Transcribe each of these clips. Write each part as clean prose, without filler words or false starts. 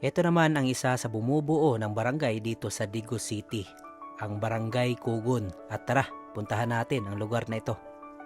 Ito naman ang isa sa bumubuo ng barangay dito sa Digo City, ang Barangay Kugon. At tara, puntahan natin ang lugar na ito.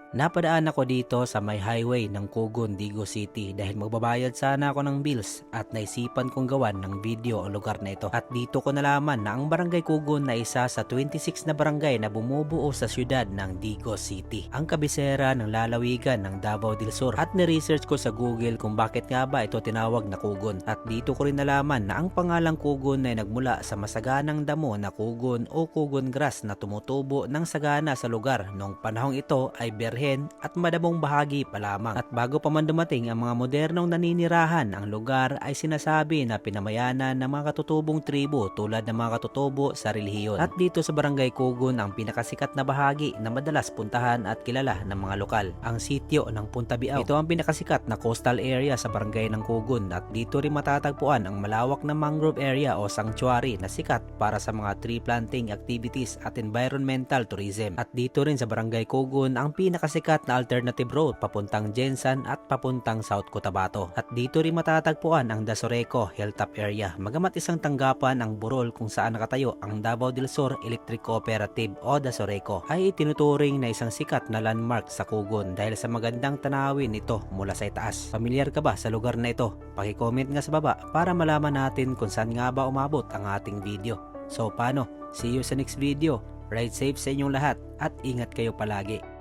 Napadaan ako dito sa may highway ng Kugon, Digo City dahil magbabayad sana ako ng bills at naisipan kong gawan ng video ang lugar na ito. At dito ko nalaman na ang Barangay Kugon na isa sa 26 na barangay na bumubuo sa siyudad ng Digo City, ang kabisera ng lalawigan ng Davao del Sur. At niresearch ko sa Google kung bakit nga ba ito tinawag na Kugon. At dito ko rin nalaman na ang pangalang Kugon ay nagmula sa masaganang damo na kugon o kugon grass na tumutubo ng sagana sa lugar noong panahong ito ay at madamong bahagi pa lamang. At bago pa man dumating ang mga modernong naninirahan, ang lugar ay sinasabi na pinamayanan ng mga katutubong tribo tulad ng mga katutubo sa relihiyon. At dito sa Barangay Kugon ang pinakasikat na bahagi na madalas puntahan at kilala ng mga lokal, ang sitio ng Punta Biao. Ito ang pinakasikat na coastal area sa barangay ng Kugon at dito rin matatagpuan ang malawak na mangrove area o sanctuary na sikat para sa mga tree planting activities at environmental tourism. At dito rin sa Barangay Kugon ang pinakasikat na alternative road papuntang Jensan at papuntang South Cotabato. At dito rin matatagpuan ang Dasoreco Hilltop area, magamat isang tanggapan ang burol kung saan nakatayo ang Davao del Sur Electric Cooperative o Dasoreco, ay itinuturing na isang sikat na landmark sa Kugon dahil sa magandang tanawin nito mula sa itaas. Pamilyar ka ba sa lugar na ito? Paki-comment nga sa baba para malaman natin kung saan nga ba umabot ang ating video. So paano? See you sa next video. Ride safe sa inyong lahat at ingat kayo palagi.